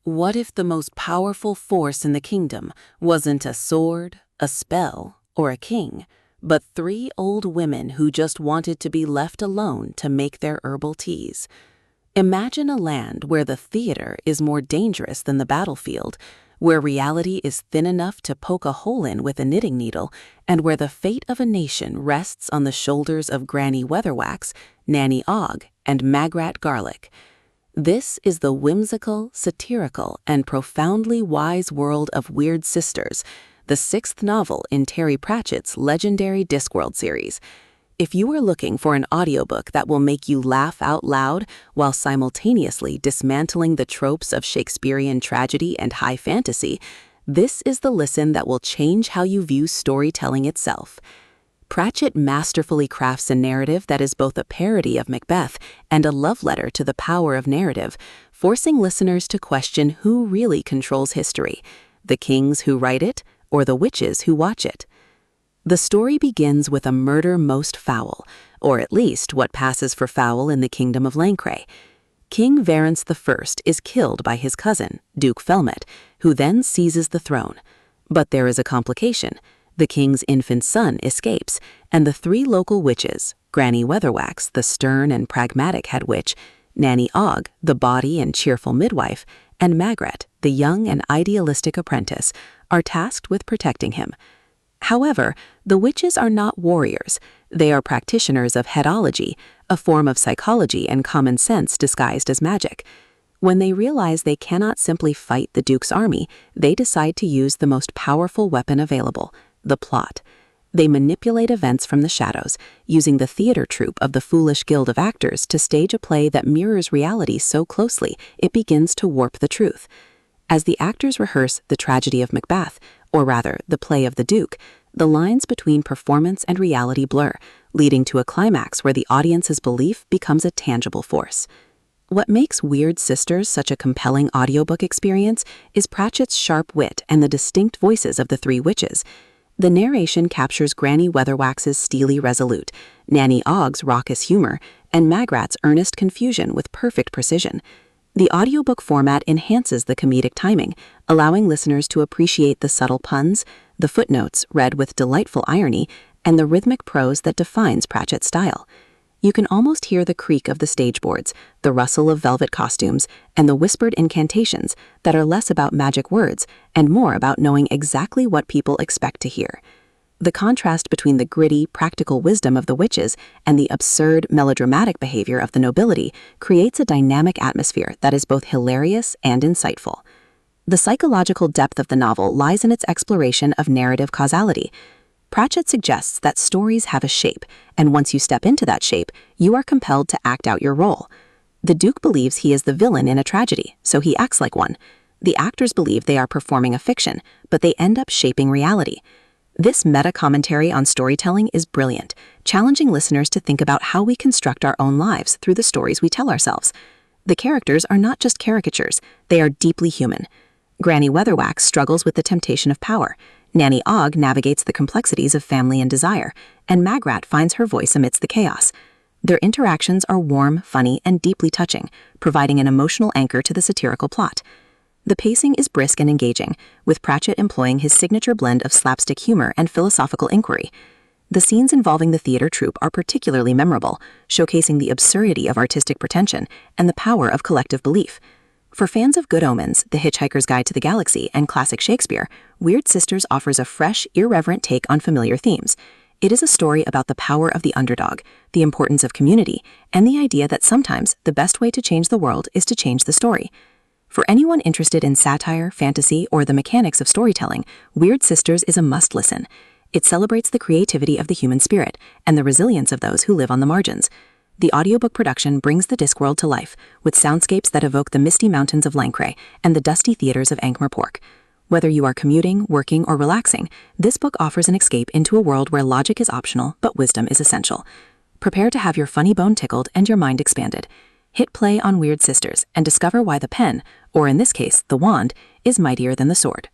What if the most powerful force in the kingdom wasn't a sword, a spell, or a king, but three old women who just wanted to be left alone to make their herbal teas? Imagine a land where the theater is more dangerous than the battlefield, where reality is thin enough to poke a hole in with a knitting needle, and where the fate of a nation rests on the shoulders of Granny Weatherwax, Nanny Ogg, and Magrat Garlic. This is the whimsical, satirical, and profoundly wise world of Wyrd Sisters, the sixth novel in Terry Pratchett's legendary Discworld series. If you are looking for an audiobook that will make you laugh out loud while simultaneously dismantling the tropes of Shakespearean tragedy and high fantasy, this is the listen that will change how you view storytelling itself. Pratchett masterfully crafts a narrative that is both a parody of Macbeth and a love letter to the power of narrative, forcing listeners to question who really controls history, the kings who write it or the witches who watch it. The story begins with a murder most foul, or at least what passes for foul in the kingdom of Lancre. King Varence I is killed by his cousin, Duke Felmet, who then seizes the throne. But there is a complication. The king's infant son escapes, and the three local witches, Granny Weatherwax, the stern and pragmatic head witch, Nanny Ogg, the bawdy and cheerful midwife, and Magrat, the young and idealistic apprentice, are tasked with protecting him. However, the witches are not warriors. They are practitioners of headology, a form of psychology and common sense disguised as magic. When they realize they cannot simply fight the Duke's army, they decide to use the most powerful weapon available, the plot. They manipulate events from the shadows, using the theater troupe of the Foolish Guild of Actors to stage a play that mirrors reality so closely it begins to warp the truth. As the actors rehearse the tragedy of Macbeth, or rather, the play of the Duke, the lines between performance and reality blur, leading to a climax where the audience's belief becomes a tangible force. What makes Wyrd Sisters such a compelling audiobook experience is Pratchett's sharp wit and the distinct voices of the three witches. The narration captures Granny Weatherwax's steely resolute, Nanny Ogg's raucous humor, and Magrat's earnest confusion with perfect precision. The audiobook format enhances the comedic timing, allowing listeners to appreciate the subtle puns, the footnotes read with delightful irony, and the rhythmic prose that defines Pratchett's style. You can almost hear the creak of the stage boards, the rustle of velvet costumes, and the whispered incantations that are less about magic words and more about knowing exactly what people expect to hear. The contrast between the gritty, practical wisdom of the witches and the absurd, melodramatic behavior of the nobility creates a dynamic atmosphere that is both hilarious and insightful. The psychological depth of the novel lies in its exploration of narrative causality. Pratchett suggests that stories have a shape, and once you step into that shape, you are compelled to act out your role. The Duke believes he is the villain in a tragedy, so he acts like one. The actors believe they are performing a fiction, but they end up shaping reality. This meta-commentary on storytelling is brilliant, challenging listeners to think about how we construct our own lives through the stories we tell ourselves. The characters are not just caricatures, they are deeply human. Granny Weatherwax struggles with the temptation of power, Nanny Ogg navigates the complexities of family and desire, and Magrat finds her voice amidst the chaos. Their interactions are warm, funny, and deeply touching, providing an emotional anchor to the satirical plot. The pacing is brisk and engaging, with Pratchett employing his signature blend of slapstick humor and philosophical inquiry. The scenes involving the theater troupe are particularly memorable, showcasing the absurdity of artistic pretension and the power of collective belief. For fans of Good Omens, The Hitchhiker's Guide to the Galaxy, and classic Shakespeare, Wyrd Sisters offers a fresh, irreverent take on familiar themes. It is a story about the power of the underdog, the importance of community, and the idea that sometimes the best way to change the world is to change the story. For anyone interested in satire, fantasy, or the mechanics of storytelling, Wyrd Sisters is a must-listen. It celebrates the creativity of the human spirit and the resilience of those who live on the margins. The audiobook production brings the Discworld to life, with soundscapes that evoke the misty mountains of Lancre and the dusty theaters of Ankh-Morpork. Whether you are commuting, working, or relaxing, this book offers an escape into a world where logic is optional but wisdom is essential. Prepare to have your funny bone tickled and your mind expanded. Hit play on Wyrd Sisters and discover why the pen, or in this case, the wand, is mightier than the sword.